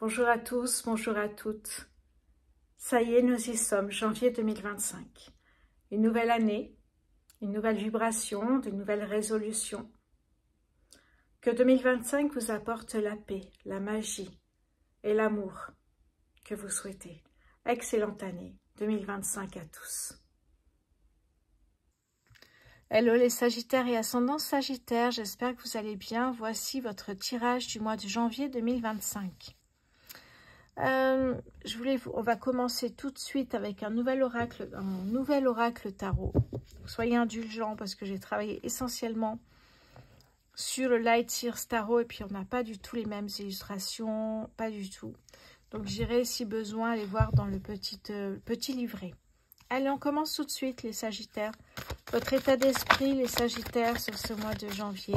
Bonjour à tous, bonjour à toutes. Ça y est, nous y sommes, janvier 2025. Une nouvelle année, une nouvelle vibration, de nouvelles résolutions. Que 2025 vous apporte la paix, la magie et l'amour que vous souhaitez. Excellente année 2025 à tous. Hello les Sagittaires et ascendants Sagittaires, j'espère que vous allez bien. Voici votre tirage du mois de janvier 2025. On va commencer tout de suite avec un nouvel oracle tarot. Soyez indulgents parce que j'ai travaillé essentiellement sur le Light Years Tarot et puis on n'a pas du tout les mêmes illustrations, pas du tout. Donc j'irai si besoin aller voir dans le petit livret. Allez, on commence tout de suite les Sagittaires. Votre état d'esprit les Sagittaires sur ce mois de janvier.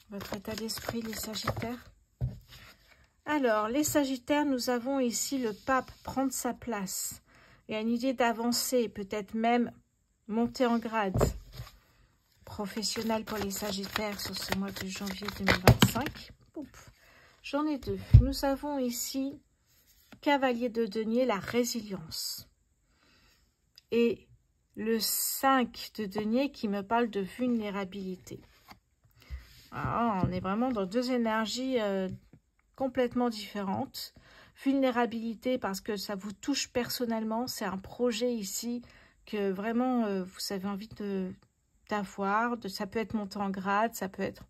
Votre état d'esprit les Sagittaires. Alors, les Sagittaires, nous avons ici le pape prendre sa place. Il y a une idée d'avancer, peut-être même monter en grade. Professionnel pour les Sagittaires sur ce mois de janvier 2025. J'en ai deux. Nous avons ici Cavalier de denier, la résilience. Et le 5 de denier qui me parle de vulnérabilité. Alors, on est vraiment dans deux énergies complètement différentes. Vulnérabilité parce que ça vous touche personnellement. C'est un projet ici que vraiment vous avez envie d'avoir. Ça peut être monté en grade, ça peut être...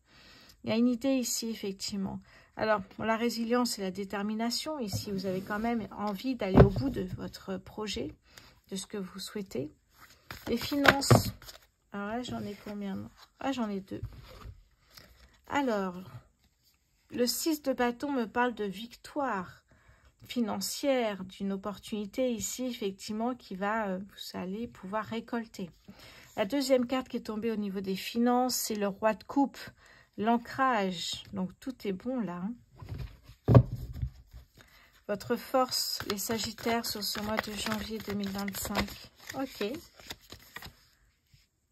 Il y a une idée ici, effectivement. Alors, la résilience et la détermination, ici, vous avez quand même envie d'aller au bout de votre projet, de ce que vous souhaitez. Les finances. Alors là, j'en ai combien? Ah, j'en ai deux. Alors... Le 6 de bâton me parle de victoire financière, d'une opportunité ici, effectivement, qui va, vous allez pouvoir récolter. La deuxième carte qui est tombée au niveau des finances, c'est le roi de coupe, l'ancrage. Donc, tout est bon là. Votre force, les Sagittaires, sur ce mois de janvier 2025. Ok.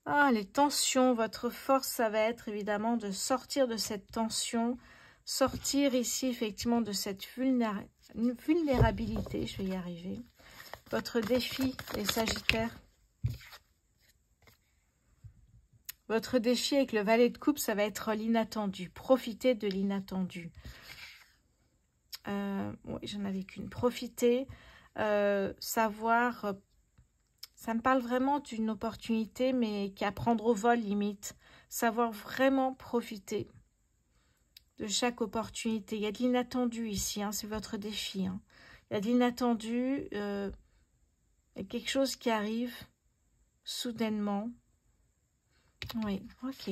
Ah, les tensions. Votre force, ça va être évidemment de sortir de cette tension. Sortir ici, effectivement, de cette vulnérabilité. Je vais y arriver. Votre défi, les Sagittaires. Votre défi avec le valet de coupe, ça va être l'inattendu. Profitez de l'inattendu. Oui, j'en avais qu'une. Profitez. Savoir... ça me parle vraiment d'une opportunité, mais qui est à prendre au vol, limite. Savoir vraiment profiter de chaque opportunité. Il y a de l'inattendu ici, hein, c'est votre défi. Hein. Il y a de l'inattendu, il y a quelque chose qui arrive soudainement. Oui, ok.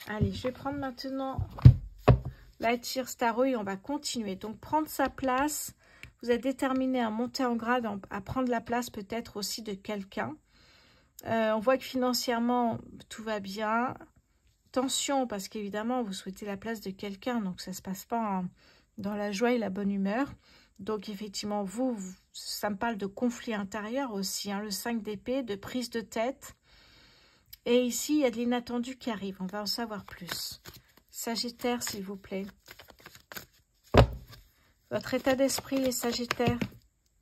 Allez, je vais prendre maintenant Light Years Tarot et on va continuer. Donc, prendre sa place. Vous êtes déterminé à monter en grade, à prendre la place peut-être aussi de quelqu'un. On voit que financièrement, tout va bien. Tension, parce qu'évidemment, vous souhaitez la place de quelqu'un, donc ça ne se passe pas dans la joie et la bonne humeur. Donc, effectivement, ça me parle de conflit intérieur aussi, hein, le 5 d'épée, de prise de tête. Et ici, il y a de l'inattendu qui arrive, on va en savoir plus. Sagittaire, s'il vous plaît. Votre état d'esprit, les Sagittaires.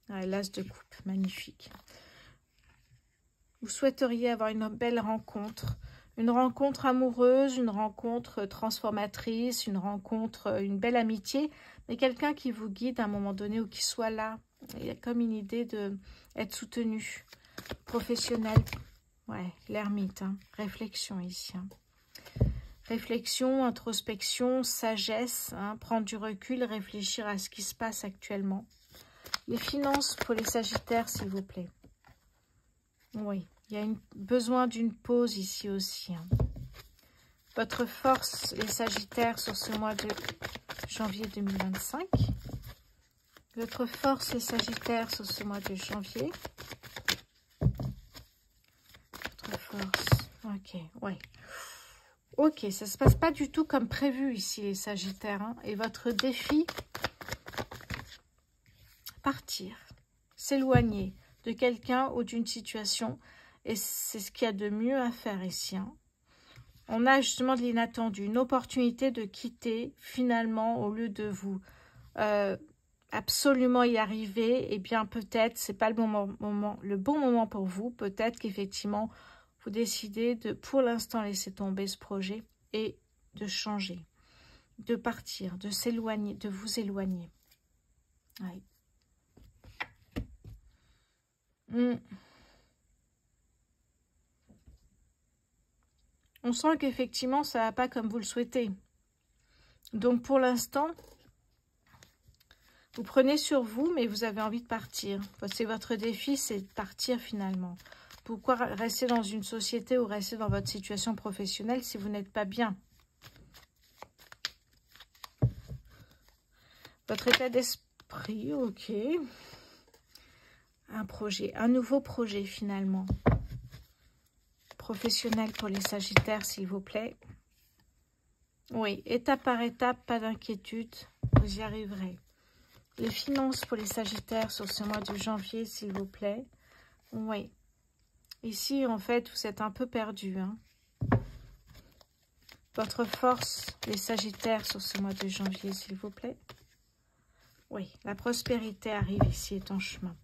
Ah, l'as de coupe, magnifique. Vous souhaiteriez avoir une belle rencontre. Une rencontre amoureuse, une rencontre transformatrice, une belle amitié, mais quelqu'un qui vous guide à un moment donné ou qui soit là. Il y a comme une idée d'être soutenu, professionnel. Ouais, l'ermite, hein. Réflexion ici. Hein. Réflexion, introspection, sagesse, hein. Prendre du recul, réfléchir à ce qui se passe actuellement. Les finances pour les Sagittaires, s'il vous plaît. Oui. Il y a besoin d'une pause ici aussi. Hein. Votre force, les Sagittaires, sur ce mois de janvier 2025. Votre force, les Sagittaires, sur ce mois de janvier. Votre force. Ok, ouais. Ok, ça ne se passe pas du tout comme prévu ici, les Sagittaires. Hein. Et votre défi, partir. S'éloigner de quelqu'un ou d'une situation. Et c'est ce qu'il y a de mieux à faire ici. Hein. On a justement de l'inattendu, une opportunité de quitter finalement au lieu de vous absolument y arriver. Eh bien peut-être c'est pas le bon moment pour vous. Peut-être qu'effectivement vous décidez de pour l'instant laisser tomber ce projet et de changer, de partir, de s'éloigner, de vous éloigner. Ouais. On sent qu'effectivement, ça ne va pas comme vous le souhaitez. Donc, pour l'instant, vous prenez sur vous, mais vous avez envie de partir. C'est votre défi, c'est de partir finalement. Pourquoi rester dans une société ou rester dans votre situation professionnelle si vous n'êtes pas bien? Votre état d'esprit, ok. Un projet, un nouveau projet finalement. Professionnel pour les Sagittaires, s'il vous plaît. Oui, étape par étape, pas d'inquiétude, vous y arriverez. Les finances pour les Sagittaires sur ce mois de janvier, s'il vous plaît. Oui. Ici, en fait, vous êtes un peu perdu. Hein. Votre force, les Sagittaires sur ce mois de janvier, s'il vous plaît. Oui, la prospérité arrive ici, est en chemin.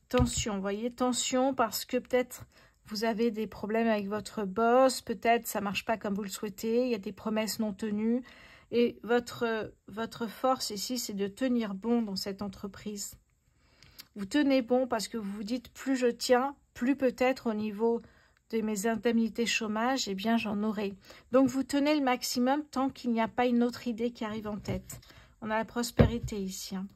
Tension, vous voyez, tension parce que peut-être vous avez des problèmes avec votre boss, peut-être ça ne marche pas comme vous le souhaitez, il y a des promesses non tenues. Et votre force ici, c'est de tenir bon dans cette entreprise. Vous tenez bon parce que vous vous dites, plus je tiens, plus peut-être au niveau de mes indemnités chômage, eh bien j'en aurai. Donc vous tenez le maximum tant qu'il n'y a pas une autre idée qui arrive en tête. On a la prospérité ici. Hein.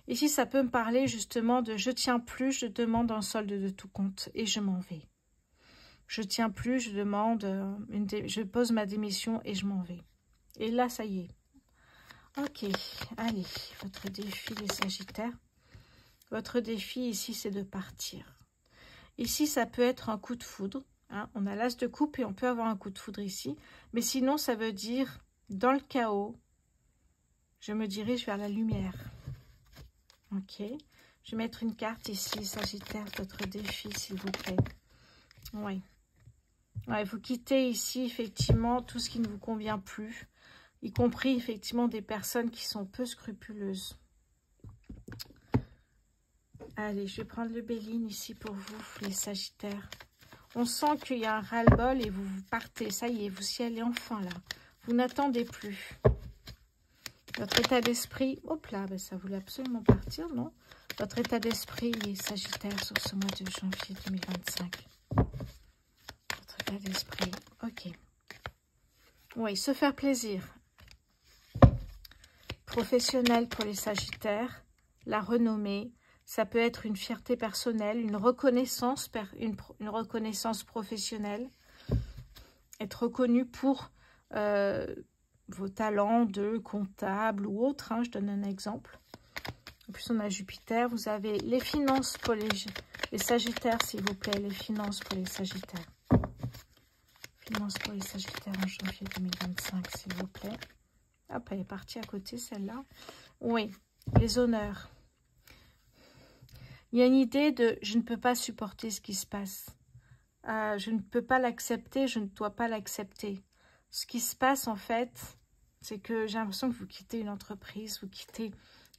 Ici, ça peut me parler justement de « je tiens plus, je demande un solde de tout compte et je m'en vais ». Je tiens plus, je demande, je pose ma démission et je m'en vais. Et là, ça y est. Ok, allez, votre défi, les Sagittaires. Votre défi ici, c'est de partir. Ici, ça peut être un coup de foudre. Hein. On a l'as de coupe et on peut avoir un coup de foudre ici. Mais sinon, ça veut dire, dans le chaos, je me dirige vers la lumière. Ok, je vais mettre une carte ici, Sagittaire, votre défi, s'il vous plaît. Oui. Ouais, vous quittez ici, effectivement, tout ce qui ne vous convient plus, y compris, effectivement, des personnes qui sont peu scrupuleuses. Allez, je vais prendre le Béline ici pour vous, les Sagittaires. On sent qu'il y a un ras-le-bol et vous partez. Ça y est, vous y allez enfin, là. Vous n'attendez plus. Votre état d'esprit, hop là, ben ça voulait absolument partir, non? Votre état d'esprit, les Sagittaires, sur ce mois de janvier 2025. Votre état d'esprit, ok. Oui, se faire plaisir. Professionnel pour les Sagittaires, la renommée, ça peut être une fierté personnelle, une reconnaissance professionnelle, être reconnu pour vos talents de comptable ou autre, hein, je donne un exemple. En plus, on a Jupiter. Vous avez les finances pour les Sagittaires, s'il vous plaît. Les finances pour les Sagittaires. Finances pour les Sagittaires en janvier 2025, s'il vous plaît. Hop, elle est partie à côté, celle-là. Oui, les honneurs. Il y a une idée de « je ne peux pas supporter ce qui se passe. Je ne peux pas l'accepter, je ne dois pas l'accepter. » Ce qui se passe, en fait, c'est que j'ai l'impression que vous quittez une entreprise, vous quittez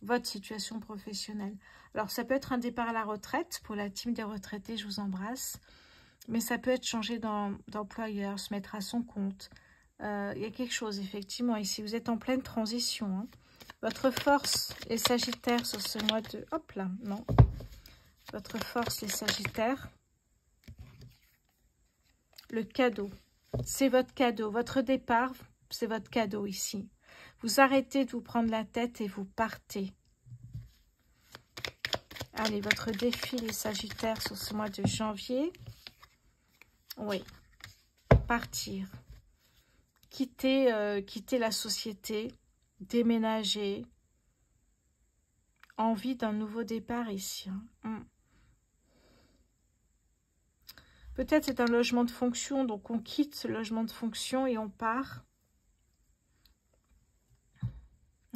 votre situation professionnelle. Alors, ça peut être un départ à la retraite. Pour la team des retraités, je vous embrasse. Mais ça peut être changer d'employeur, se mettre à son compte. Il y a quelque chose, effectivement, ici. Vous êtes en pleine transition. Hein. Votre force, les Sagittaires, sur ce mois de... Hop là, non. Votre force, les Sagittaires. Le cadeau. C'est votre cadeau. Votre départ, c'est votre cadeau ici. Vous arrêtez de vous prendre la tête et vous partez. Allez, votre défi, les Sagittaires, sur ce mois de janvier. Oui. Partir. Quitter la société. Déménager. Envie d'un nouveau départ ici. Hein. Peut-être c'est un logement de fonction, donc on quitte ce logement de fonction et on part.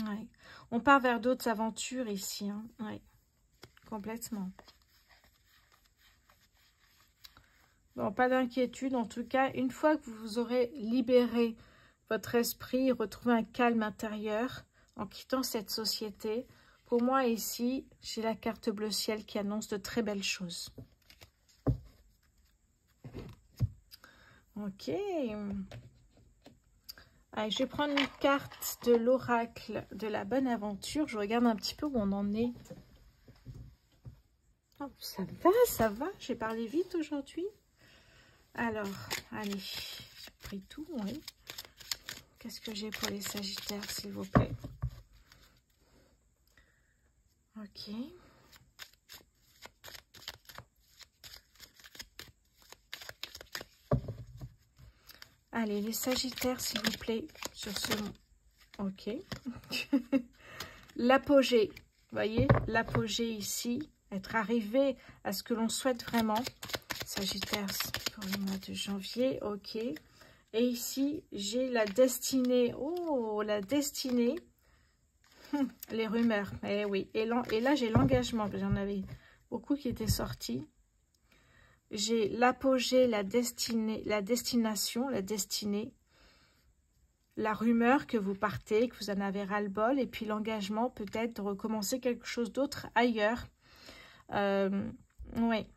Ouais. On part vers d'autres aventures ici. Hein. Ouais. Complètement. Bon, pas d'inquiétude. En tout cas, une fois que vous aurez libéré votre esprit, retrouvé un calme intérieur en quittant cette société, pour moi ici, j'ai la carte bleu ciel qui annonce de très belles choses. Ok. Allez, je vais prendre une carte de l'oracle de la bonne aventure. Je regarde un petit peu où on en est. Oh, ça va. J'ai parlé vite aujourd'hui. Alors, allez, j'ai pris tout, oui. Qu'est-ce que j'ai pour les Sagittaires, s'il vous plaît? Ok. Allez, les Sagittaires, s'il vous plaît, sur ce... Ok. L'apogée, vous voyez, l'apogée ici, être arrivé à ce que l'on souhaite vraiment. Sagittaire, pour le mois de janvier, ok. Et ici, j'ai la destinée. Oh, la destinée. Les rumeurs, eh oui. Et là, j'ai l'engagement. J'en avais beaucoup qui étaient sortis. J'ai l'apogée, la destinée, la destination, la destinée. La rumeur que vous partez, que vous en avez ras-le-bol. Et puis l'engagement, peut-être de recommencer quelque chose d'autre ailleurs. Oui.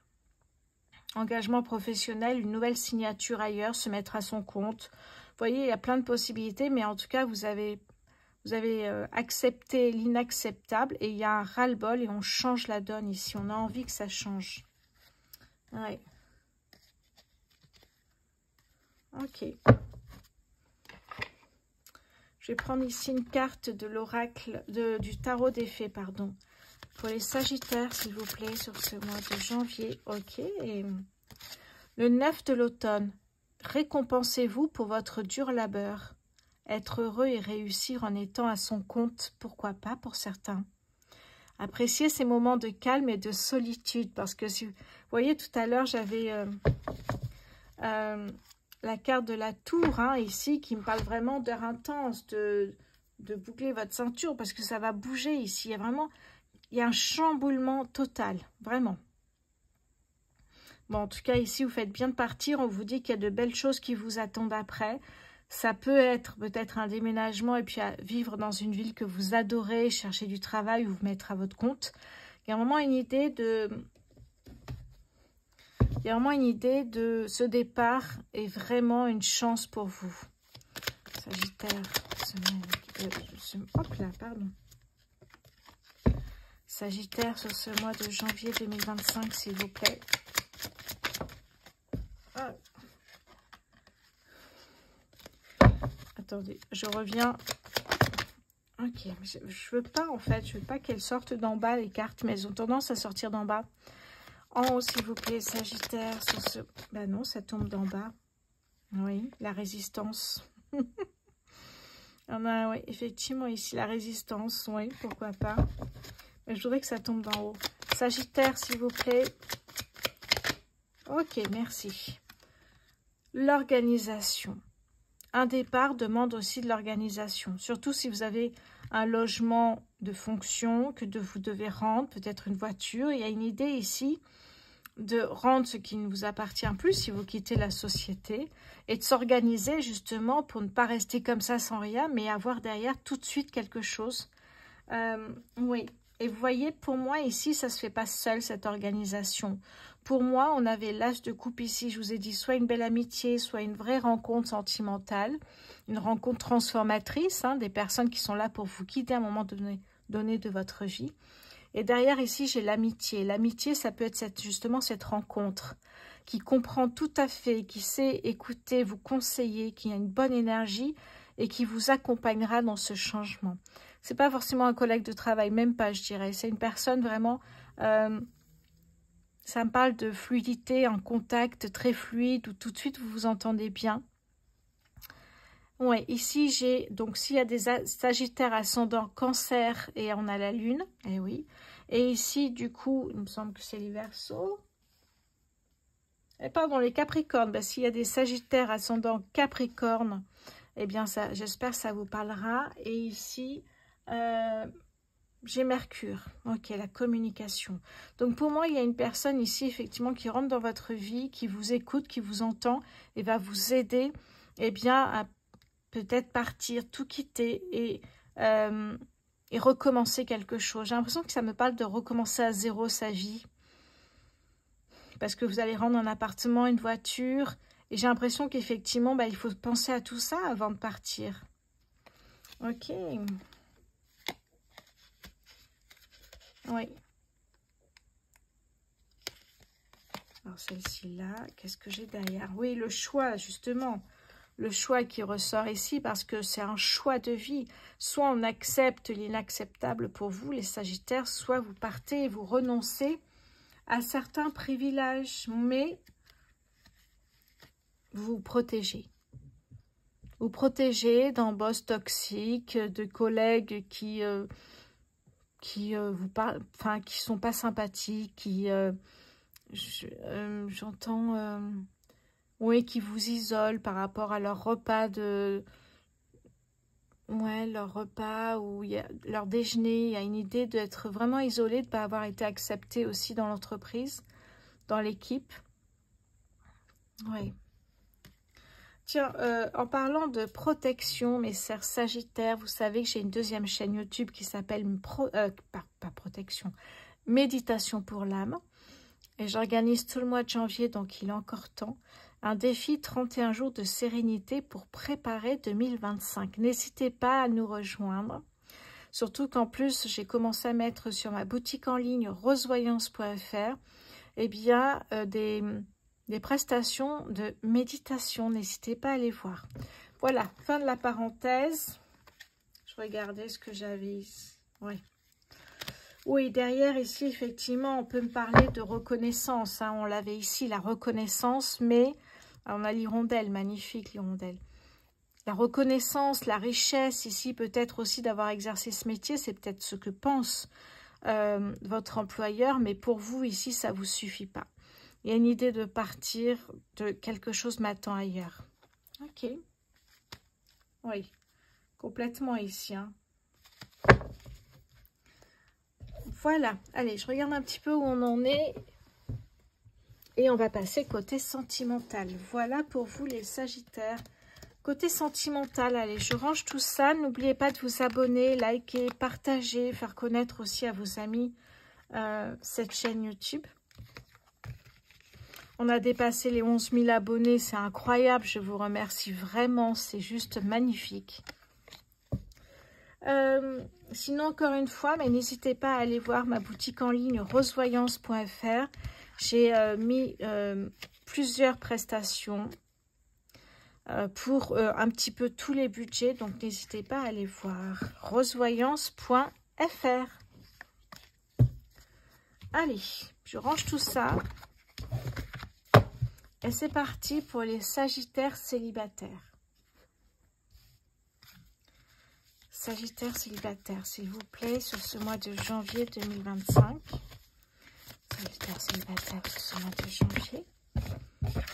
Engagement professionnel, une nouvelle signature ailleurs, se mettre à son compte. Vous voyez, il y a plein de possibilités, mais en tout cas, vous avez accepté l'inacceptable et il y a un ras-le-bol et on change la donne ici. On a envie que ça change. Ouais. Ok. Je vais prendre ici une carte de l'oracle, du tarot des fées, pardon. Pour les Sagittaires, s'il vous plaît, sur ce mois de janvier. Ok. Et le 9 de l'automne. Récompensez-vous pour votre dur labeur. Être heureux et réussir en étant à son compte, pourquoi pas pour certains. Appréciez ces moments de calme et de solitude. Parce que, si vous voyez, tout à l'heure, j'avais la carte de la tour, hein, ici, qui me parle vraiment d'heures intenses, de boucler votre ceinture, parce que ça va bouger ici. Il y a un chamboulement total, vraiment. Bon, en tout cas, ici, vous faites bien de partir. On vous dit qu'il y a de belles choses qui vous attendent après. Ça peut être peut-être un déménagement et puis à vivre dans une ville que vous adorez, chercher du travail ou vous mettre à votre compte. Il y a vraiment une idée de... Il y a vraiment une idée de ce départ est vraiment une chance pour vous. Sagittaire, hop là, pardon. Sagittaire sur ce mois de janvier 2025, s'il vous plaît. Ah. Attendez, je reviens. Ok, je veux pas en fait, je veux pas qu'elles sortent d'en bas les cartes, mais elles ont tendance à sortir d'en bas. En haut, s'il vous plaît, Sagittaire, sur ce... Ben non, ça tombe d'en bas. Oui, la résistance. On a, oui, effectivement, ici, la résistance. Oui, pourquoi pas. Mais je voudrais que ça tombe d'en haut. Sagittaire, s'il vous plaît. Ok, merci. L'organisation. Un départ demande aussi de l'organisation. Surtout si vous avez un logement de fonction que vous devez rendre, peut-être une voiture. Il y a une idée ici de rendre ce qui ne vous appartient plus si vous quittez la société et de s'organiser justement pour ne pas rester comme ça sans rien, mais avoir derrière tout de suite quelque chose. Oui, et vous voyez, pour moi ici, ça ne se fait pas seul cette organisation. Pour moi, on avait l'as de coupe ici, je vous ai dit, soit une belle amitié, soit une vraie rencontre sentimentale, une rencontre transformatrice, hein, des personnes qui sont là pour vous guider à un moment donné de votre vie. Et derrière, ici, j'ai l'amitié. L'amitié, ça peut être justement cette rencontre qui comprend tout à fait, qui sait écouter, vous conseiller, qui a une bonne énergie et qui vous accompagnera dans ce changement. C'est pas forcément un collègue de travail, même pas, je dirais. C'est une personne vraiment... ça me parle de fluidité, un contact très fluide où tout de suite, vous vous entendez bien. Ouais, ici, j'ai... Donc, s'il y a des Sagittaires ascendant Cancer et on a la Lune, eh oui. Et ici, du coup, il me semble que c'est les Verseaux. Et pardon, les Capricornes. Ben, s'il y a des Sagittaires ascendant Capricorne, eh bien, ça, j'espère que ça vous parlera. Et ici, j'ai Mercure. Ok, la communication. Donc pour moi, il y a une personne ici, effectivement, qui rentre dans votre vie, qui vous écoute, qui vous entend et va vous aider, eh bien, à peut-être partir, tout quitter et recommencer quelque chose. J'ai l'impression que ça me parle de recommencer à zéro sa vie. Parce que vous allez rendre un appartement, une voiture. Et j'ai l'impression qu'effectivement, il faut penser à tout ça avant de partir. Ok. Oui. Alors celle-ci là, qu'est-ce que j'ai derrière? Oui, le choix, justement. Le choix qui ressort ici parce que c'est un choix de vie. Soit on accepte l'inacceptable pour vous, les Sagittaires, soit vous partez et vous renoncez à certains privilèges, mais vous vous protégez. Vous protégez d'embosses toxiques, de collègues qui vous parlent, enfin qui sont pas sympathiques, qui j'entends oui, qui vous isolent par rapport à leur repas leur repas ou leur déjeuner. Il y a une idée d'être vraiment isolé, de ne pas avoir été accepté aussi dans l'entreprise, dans l'équipe. Oui. Tiens, en parlant de protection, mes sœurs Sagittaires, vous savez que j'ai une deuxième chaîne YouTube qui s'appelle pas protection, méditation pour l'âme. Et j'organise tout le mois de janvier, donc il est encore temps, un défi 31 jours de sérénité pour préparer 2025. N'hésitez pas à nous rejoindre. Surtout qu'en plus, j'ai commencé à mettre sur ma boutique en ligne rosevoyance.fr eh bien, des prestations de méditation. N'hésitez pas à les voir. Voilà, fin de la parenthèse. Je regardais ce que j'avais ici. Ouais. Oui, derrière ici, effectivement, on peut me parler de reconnaissance. Hein. On l'avait ici, la reconnaissance, mais on a l'hirondelle, magnifique l'hirondelle. La reconnaissance, la richesse, ici, peut-être aussi d'avoir exercé ce métier, c'est peut-être ce que pense votre employeur, mais pour vous, ici, ça ne vous suffit pas. Il y a une idée de partir, de quelque chose m'attend ailleurs. Ok. Oui, complètement ici. Hein. Voilà. Allez, je regarde un petit peu où on en est. Et on va passer côté sentimental. Voilà pour vous les Sagittaires. Côté sentimental, allez, je range tout ça. N'oubliez pas de vous abonner, liker, partager, faire connaître aussi à vos amis cette chaîne YouTube. On a dépassé les 11 000 abonnés, c'est incroyable, je vous remercie vraiment, c'est juste magnifique. Sinon, encore une fois, mais n'hésitez pas à aller voir ma boutique en ligne rosevoyance.fr. J'ai mis plusieurs prestations pour un petit peu tous les budgets, donc n'hésitez pas à aller voir rosevoyance.fr. Allez, je range tout ça. Et c'est parti pour les Sagittaires célibataires. Sagittaires célibataires, s'il vous plaît, sur ce mois de janvier 2025. Sagittaires célibataires sur ce mois de janvier.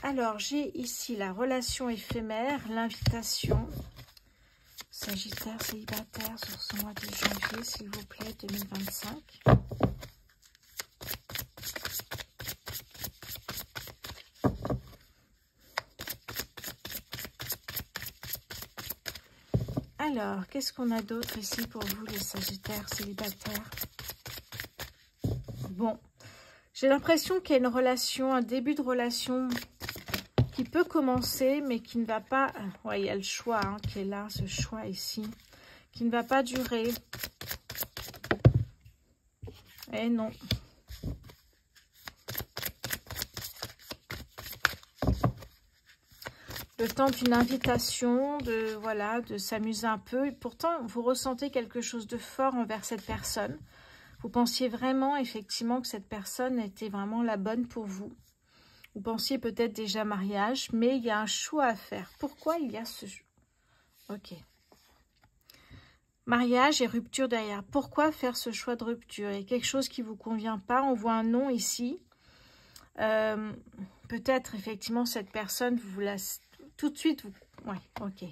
Alors, j'ai ici la relation éphémère, l'invitation. Sagittaires célibataires sur ce mois de janvier, s'il vous plaît, 2025. Alors, qu'est-ce qu'on a d'autre ici pour vous, les Sagittaires célibataires? Bon, j'ai l'impression qu'il y a une relation, un début de relation qui peut commencer, mais qui ne va pas... Ouais, il y a le choix hein, qui est là, ce choix ici, qui ne va pas durer. Eh non. Le temps d'une invitation, de s'amuser un peu. Et pourtant, vous ressentez quelque chose de fort envers cette personne. Vous pensiez vraiment, effectivement, que cette personne était vraiment la bonne pour vous. Vous pensiez peut-être déjà mariage, mais il y a un choix à faire. Pourquoi il y a ce choix? Ok. Mariage et rupture derrière. Pourquoi faire ce choix de rupture? Il y a quelque chose qui ne vous convient pas. On voit un nom ici. Peut-être, effectivement, cette personne, vous la... Tout de suite, vous... Ouais, ok.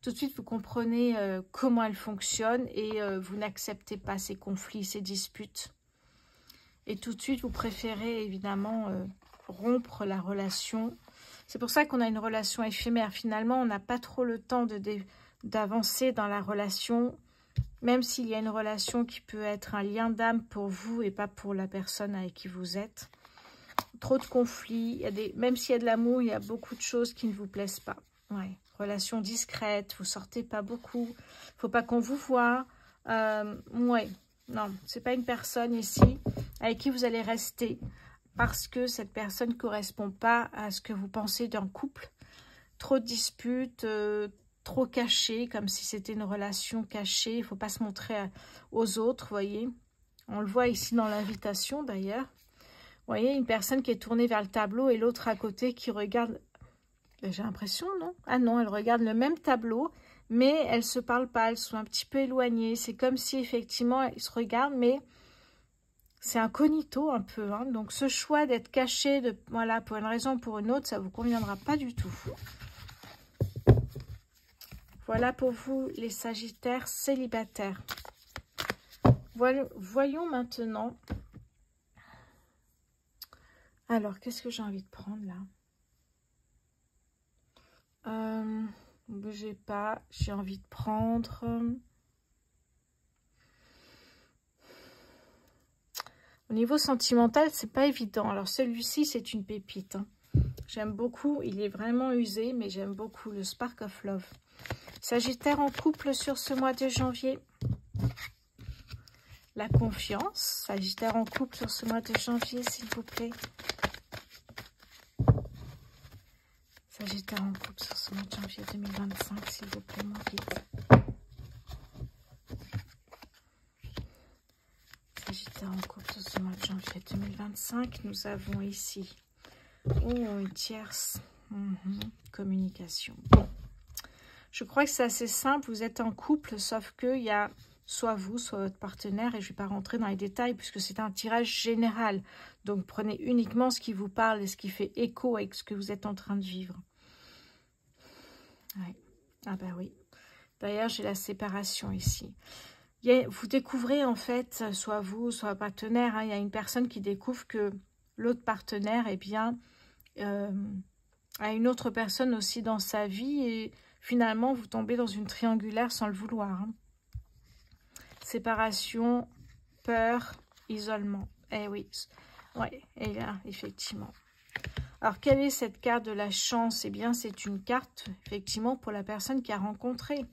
tout de suite vous comprenez comment elle fonctionne et vous n'acceptez pas ces conflits, ces disputes. Et tout de suite vous préférez évidemment rompre la relation. C'est pour ça qu'on a une relation éphémère. Finalement, on n'a pas trop le temps d'avancer dans la relation, même s'il y a une relation qui peut être un lien d'âme pour vous et pas pour la personne avec qui vous êtes. Trop de conflits, même s'il y a de l'amour, il y a beaucoup de choses qui ne vous plaisent pas. Ouais. Relation discrète, vous sortez pas beaucoup, faut pas qu'on vous voie. Ouais, non, c'est pas une personne ici avec qui vous allez rester parce que cette personne ne correspond pas à ce que vous pensez d'un couple. Trop de disputes, trop cachées, comme si c'était une relation cachée. Il ne faut pas se montrer aux autres, vous voyez. On le voit ici dans l'invitation, d'ailleurs. Vous voyez, une personne qui est tournée vers le tableau et l'autre à côté qui regarde... J'ai l'impression, non? Ah non, elle regarde le même tableau, mais elles ne se parlent pas, elles sont un petit peu éloignées. C'est comme si, effectivement, elles se regardent, mais... C'est incognito un peu, hein. Donc ce choix d'être caché, voilà, pour une raison ou pour une autre, ça ne vous conviendra pas du tout. Voilà pour vous les Sagittaires célibataires. Voyons maintenant. Alors, qu'est-ce que j'ai envie de prendre là? Ne bougez pas, j'ai envie de prendre... Au niveau sentimental, c'est pas évident. Alors celui-ci, c'est une pépite, hein. J'aime beaucoup, il est vraiment usé, mais j'aime beaucoup le Spark of Love. Sagittaire en couple sur ce mois de janvier. La confiance. Sagittaire en couple sur ce mois de janvier, s'il vous plaît. Sagittaire en couple sur ce mois de janvier 2025, s'il vous plaît, mon guide. Sagittaire en couple sur ce mois de janvier 2025. Nous avons ici une tierce communication. Bon. Je crois que c'est assez simple. Vous êtes en couple, sauf qu'il y a soit vous, soit votre partenaire. Et je ne vais pas rentrer dans les détails puisque c'est un tirage général. Donc, prenez uniquement ce qui vous parle et ce qui fait écho avec ce que vous êtes en train de vivre. Ouais. Ah bah oui. D'ailleurs, j'ai la séparation ici. Vous découvrez en fait, soit vous, soit un partenaire, hein, il y a une personne qui découvre que l'autre partenaire, eh bien, a une autre personne aussi dans sa vie et finalement, vous tombez dans une triangulaire sans le vouloir. Hein. Séparation, peur, isolement. Eh oui, ouais, et là, effectivement. Alors, quelle est cette carte de la chance? Eh bien, c'est une carte, effectivement, pour la personne qui a rencontré.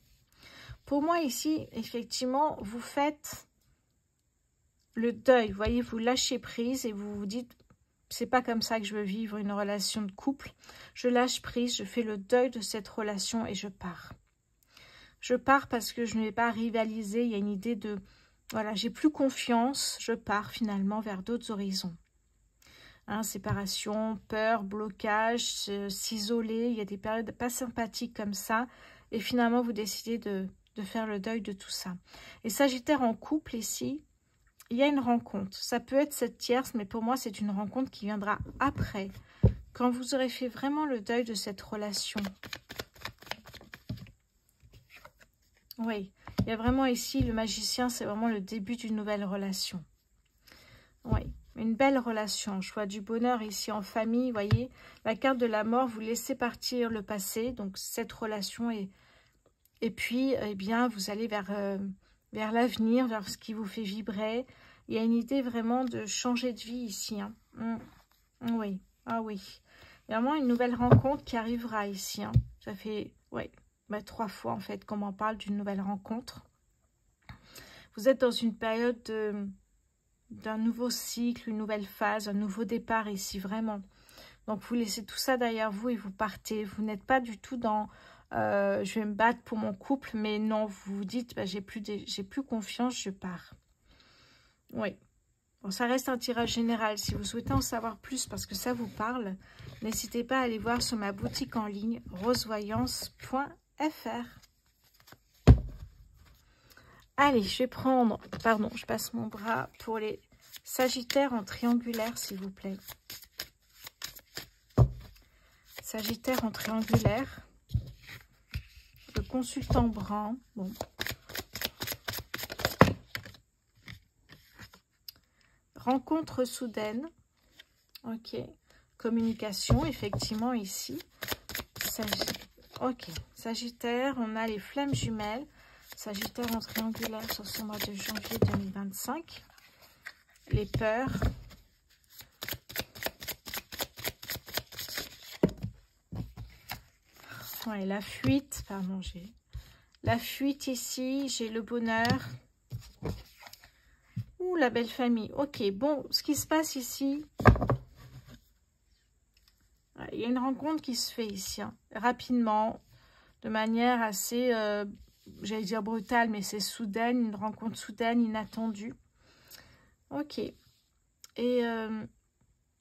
Pour moi, ici, effectivement, vous faites le deuil. Vous voyez, vous lâchez prise et vous vous dites, c'est pas comme ça que je veux vivre une relation de couple. Je lâche prise, je fais le deuil de cette relation et je pars. Je pars parce que je ne vais pas rivaliser. Il y a une idée de, voilà, j'ai plus confiance. Je pars finalement vers d'autres horizons. Hein, séparation, peur, blocage, s'isoler. Il y a des périodes pas sympathiques comme ça. Et finalement, vous décidez de faire le deuil de tout ça. Et Sagittaire en couple ici, il y a une rencontre. Ça peut être cette tierce, mais pour moi, c'est une rencontre qui viendra après, quand vous aurez fait vraiment le deuil de cette relation. Oui, il y a vraiment ici, le magicien, c'est vraiment le début d'une nouvelle relation. Oui, une belle relation. Je vois du bonheur ici en famille, vous voyez. La carte de la mort, vous laissez partir le passé, donc cette relation est... Et puis, eh bien, vous allez vers l'avenir, vers ce qui vous fait vibrer. Il y a une idée vraiment de changer de vie ici. Hein. Oui, ah oui. Il y a vraiment une nouvelle rencontre qui arrivera ici. Hein. Ça fait, ouais, 3 fois en fait qu'on m'en parle d'une nouvelle rencontre. Vous êtes dans une période d'un nouveau cycle, une nouvelle phase, un nouveau départ ici, vraiment. Donc, vous laissez tout ça derrière vous et vous partez. Vous n'êtes pas du tout dans... je vais me battre pour mon couple, mais non, vous vous dites, bah, j'ai plus confiance, je pars. Oui. Bon, ça reste un tirage général. Si vous souhaitez en savoir plus parce que ça vous parle, n'hésitez pas à aller voir sur ma boutique en ligne, rosevoyance.fr. Allez, je vais prendre, pardon, je passe mon bras pour les Sagittaires en triangulaire, s'il vous plaît. Sagittaire en triangulaire. Le consultant brun. Bon. Rencontre soudaine. Ok. Communication, effectivement, ici. Ok. Sagittaire, on a les flammes jumelles. Sagittaire en triangulaire sur ce mois de janvier 2025. Les peurs. Ouais, la fuite, pardon, j'ai la fuite ici, j'ai le bonheur. Ouh, la belle famille. Ok, bon, ce qui se passe ici, il y a une rencontre qui se fait ici, hein, rapidement, de manière assez, j'allais dire brutale, mais c'est soudaine, une rencontre soudaine, inattendue. Ok. Et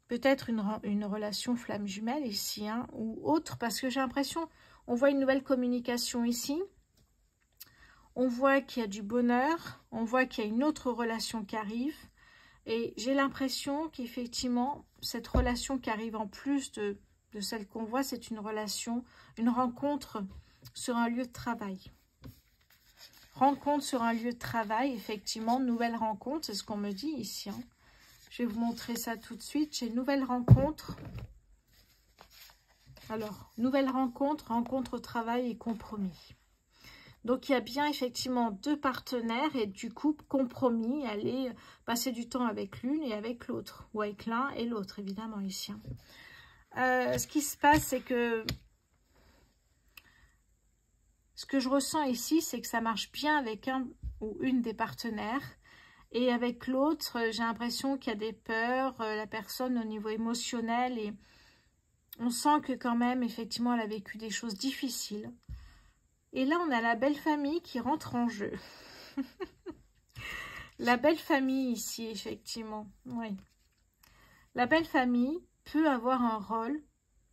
peut-être une relation flamme jumelle ici, hein, ou autre, parce que j'ai l'impression, on voit une nouvelle communication ici. On voit qu'il y a du bonheur, on voit qu'il y a une autre relation qui arrive. Et j'ai l'impression qu'effectivement, cette relation qui arrive en plus de celle qu'on voit, c'est une relation, une rencontre sur un lieu de travail. Rencontre sur un lieu de travail, effectivement, nouvelle rencontre, c'est ce qu'on me dit ici. Hein. Je vais vous montrer ça tout de suite. J'ai une nouvelle rencontre. Alors, nouvelle rencontre, rencontre au travail et compromis. Donc, il y a bien effectivement deux partenaires et du couple compromis. Aller passer du temps avec l'une et avec l'autre. Ou avec l'un et l'autre, évidemment, ici. Ce qui se passe, c'est que ce que je ressens ici, c'est que ça marche bien avec un ou une des partenaires. Et avec l'autre, j'ai l'impression qu'il y a des peurs, la personne au niveau émotionnel. Et on sent que quand même, effectivement, elle a vécu des choses difficiles. Et là, on a la belle famille qui rentre en jeu. La belle famille ici, effectivement. Oui. La belle famille peut avoir un rôle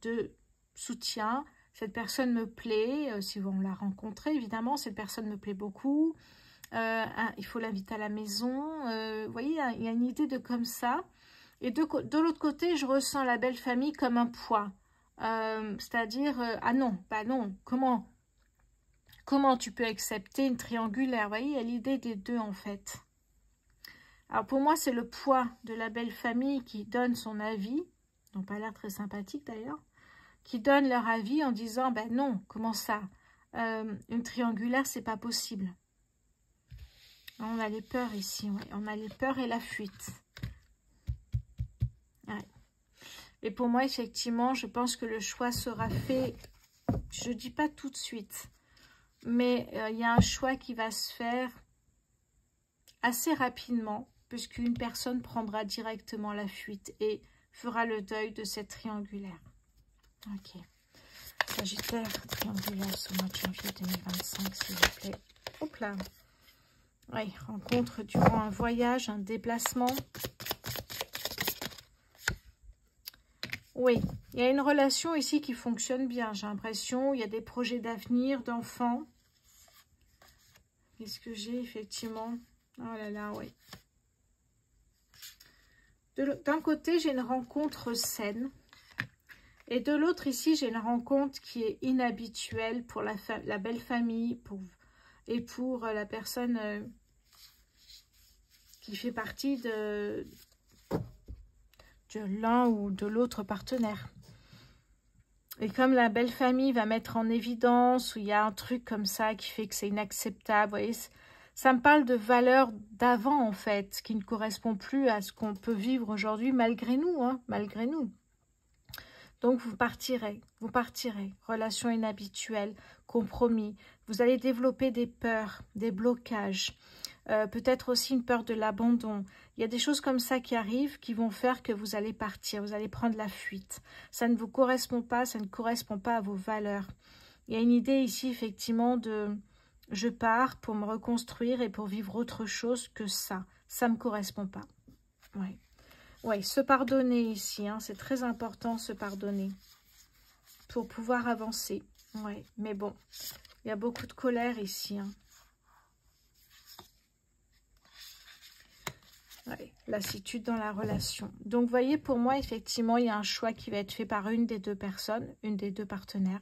de soutien. Cette personne me plaît. Si on l'a rencontrée, évidemment, cette personne me plaît beaucoup. Il faut l'inviter à la maison. Vous voyez, il y a une idée de comme ça. Et de l'autre côté, je ressens la belle famille comme un poids. C'est-à-dire, ah non, bah non, Comment tu peux accepter une triangulaire? Vous voyez, il y a l'idée des deux, en fait. Alors, pour moi, c'est le poids de la belle famille qui donne son avis. Ils n'ont pas l'air très sympathiques, d'ailleurs. Qui donne leur avis en disant, ben non, comment ça? Une triangulaire, c'est pas possible. On a les peurs ici, ouais. On a les peurs et la fuite. Ouais. Et pour moi, effectivement, je pense que le choix sera fait, je ne dis pas tout de suite, mais il y a un choix qui va se faire assez rapidement, puisqu'une personne prendra directement la fuite et fera le deuil de cette triangulaire. Ok. Sagittaire, triangulaire, ce mois de janvier 2025, s'il vous plaît. Hop là. Oui, rencontre durant un voyage, un déplacement. Oui, il y a une relation ici qui fonctionne bien, j'ai l'impression. Il y a des projets d'avenir, d'enfants. Qu'est-ce que j'ai, effectivement? Oh là là, oui. D'un côté, j'ai une rencontre saine. Et de l'autre, ici, j'ai une rencontre qui est inhabituelle pour la belle famille et pour la personne qui fait partie de l'un ou de l'autre partenaire. Et comme la belle famille va mettre en évidence, ou il y a un truc comme ça qui fait que c'est inacceptable, vous voyez, ça me parle de valeurs d'avant, en fait, qui ne correspond plus à ce qu'on peut vivre aujourd'hui, malgré nous, hein, malgré nous. Donc, vous partirez, relation inhabituelle, compromis. Vous allez développer des peurs, des blocages, peut-être aussi une peur de l'abandon. Il y a des choses comme ça qui arrivent, qui vont faire que vous allez partir, vous allez prendre la fuite. Ça ne vous correspond pas, ça ne correspond pas à vos valeurs. Il y a une idée ici, effectivement, de je pars pour me reconstruire et pour vivre autre chose que ça. Ça ne me correspond pas. Ouais. Oui, se pardonner ici, hein, c'est très important, se pardonner, pour pouvoir avancer. Oui, mais bon, il y a beaucoup de colère ici. Hein. Ouais, lassitude dans la relation. Donc, vous voyez, pour moi, effectivement, il y a un choix qui va être fait par une des deux personnes, une des deux partenaires.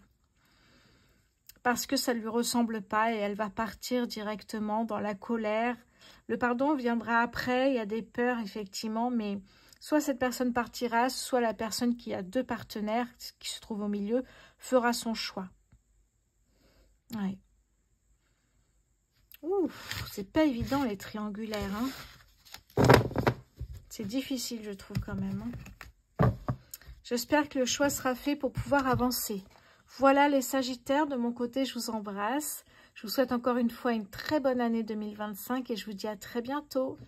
parce que ça ne lui ressemble pas et elle va partir directement dans la colère. Le pardon viendra après, il y a des peurs effectivement, mais soit cette personne partira, soit la personne qui a deux partenaires, qui se trouve au milieu, fera son choix. Ouais. Ouf, c'est pas évident les triangulaires, hein. C'est difficile, je trouve, quand même, hein. J'espère que le choix sera fait pour pouvoir avancer. Voilà les Sagittaires, de mon côté, je vous embrasse. Je vous souhaite encore une fois une très bonne année 2025 et je vous dis à très bientôt.